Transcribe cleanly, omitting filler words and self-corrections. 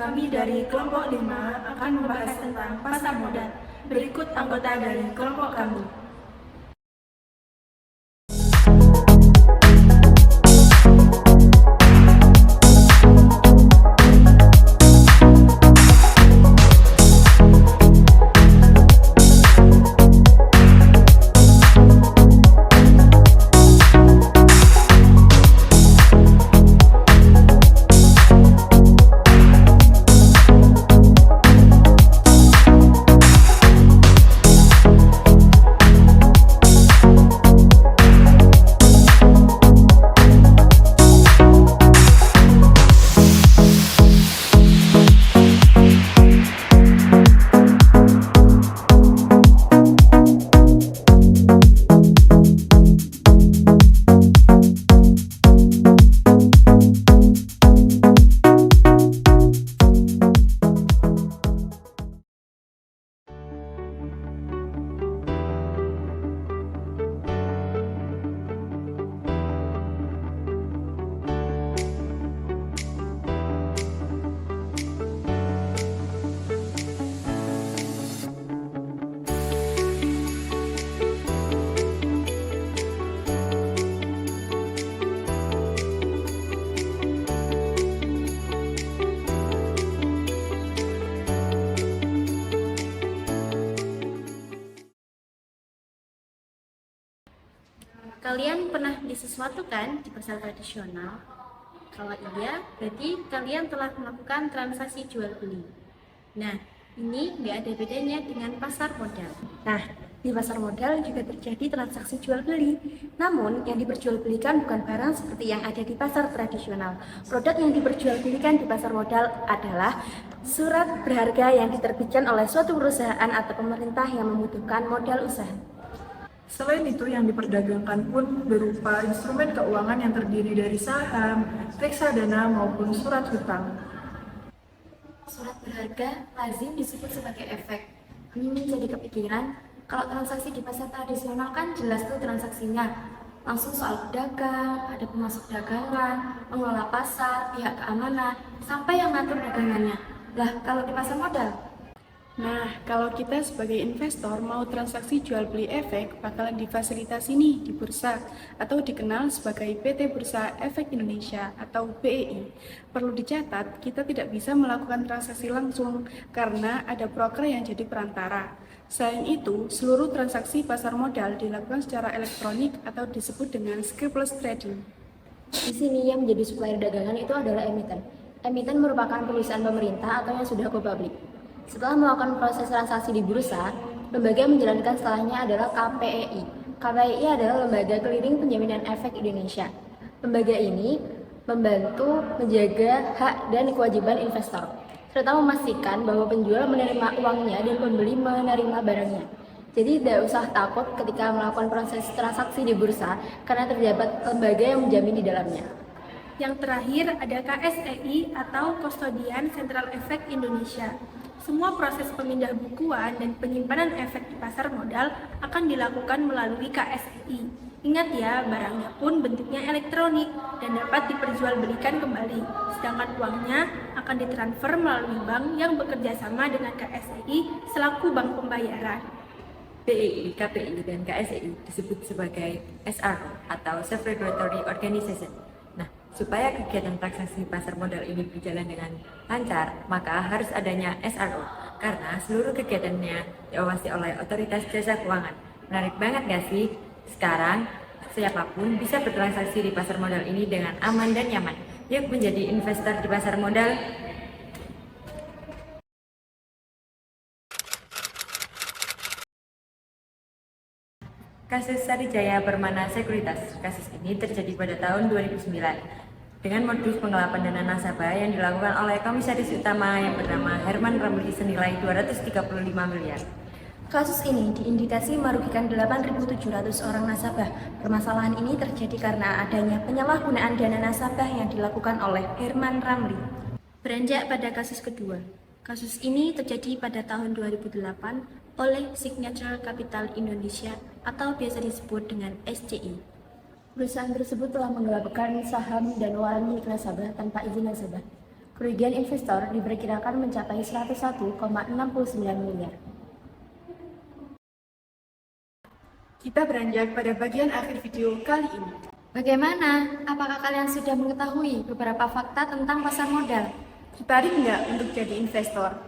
kami dari kelompok 5 akan membahas tentang pasar modal. Berikut anggota dari kelompok kami. Kalian pernah beli sesuatu kan di pasar tradisional? Kalau iya, berarti kalian telah melakukan transaksi jual beli. Nah, ini nggak ada bedanya dengan pasar modal. Nah, di pasar modal juga terjadi transaksi jual beli. Namun, yang diperjualbelikan bukan barang seperti yang ada di pasar tradisional. Produk yang diperjualbelikan di pasar modal adalah surat berharga yang diterbitkan oleh suatu perusahaan atau pemerintah yang membutuhkan modal usaha. Selain itu, yang diperdagangkan pun berupa instrumen keuangan yang terdiri dari saham, reksadana, maupun surat hutang. Surat berharga lazim disebut sebagai efek. Ini jadi kepikiran, kalau transaksi di pasar tradisional kan jelas tuh transaksinya. Langsung soal pedagang, ada pemasok dagangan, pengelola pasar, pihak keamanan, sampai yang ngatur dagangannya. Lah, kalau di pasar modal, Nah, kalau kita sebagai investor mau transaksi jual beli efek bakalan difasilitasi nih di bursa atau dikenal sebagai PT Bursa Efek Indonesia atau BEI. Perlu dicatat, kita tidak bisa melakukan transaksi langsung karena ada broker yang jadi perantara. Selain itu, seluruh transaksi pasar modal dilakukan secara elektronik atau disebut dengan scriptless trading. di sini yang menjadi supplier dagangan itu adalah emiten. Emiten merupakan perusahaan pemerintah atau yang sudah go public. Setelah melakukan proses transaksi di bursa, lembaga yang menjalankan setelahnya adalah KPEI. KPEI adalah lembaga clearing penjaminan efek Indonesia. Lembaga ini membantu menjaga hak dan kewajiban investor, serta memastikan bahwa penjual menerima uangnya dan pembeli menerima barangnya. Jadi tidak usah takut ketika melakukan proses transaksi di bursa karena terdapat lembaga yang menjamin di dalamnya. Yang terakhir ada KSEI atau Kustodian Sentral Efek Indonesia. Semua proses pemindah bukuan dan penyimpanan efek di pasar modal akan dilakukan melalui KSEI. Ingat ya, barangnya pun bentuknya elektronik dan dapat diperjualbelikan kembali. Sedangkan uangnya akan ditransfer melalui bank yang bekerja sama dengan KSEI selaku bank pembayaran. BEI, KPI, dan KSEI disebut sebagai SRO atau Self-Regulatory Organization. Nah, supaya kegiatan transaksi pasar modal ini berjalan dengan lancar, maka harus adanya SRO, karena seluruh kegiatannya diawasi oleh otoritas jasa keuangan. Menarik banget gak sih? Sekarang, siapapun bisa bertransaksi di pasar modal ini dengan aman dan nyaman. Yuk menjadi investor di pasar modal. Kasus Sarijaya Permana Sekuritas. Kasus ini terjadi pada tahun 2009 dengan modus penggelapan dana nasabah yang dilakukan oleh komisaris utama yang bernama Herman Ramli senilai 235 miliar. Kasus ini diindikasi merugikan 8.700 orang nasabah. Permasalahan ini terjadi karena adanya penyalahgunaan dana nasabah yang dilakukan oleh Herman Ramli. Beranjak pada kasus kedua. Kasus ini terjadi pada tahun 2008 oleh Signature Capital Indonesia atau biasa disebut dengan SCI. Perusahaan tersebut telah menggelapkan saham dan waran milik nasabah tanpa izin nasabah. Kerugian investor diperkirakan mencapai 101,69 miliar. Kita beranjak pada bagian akhir video kali ini. Bagaimana? Apakah kalian sudah mengetahui beberapa fakta tentang pasar modal? Tertarik nggak untuk jadi investor?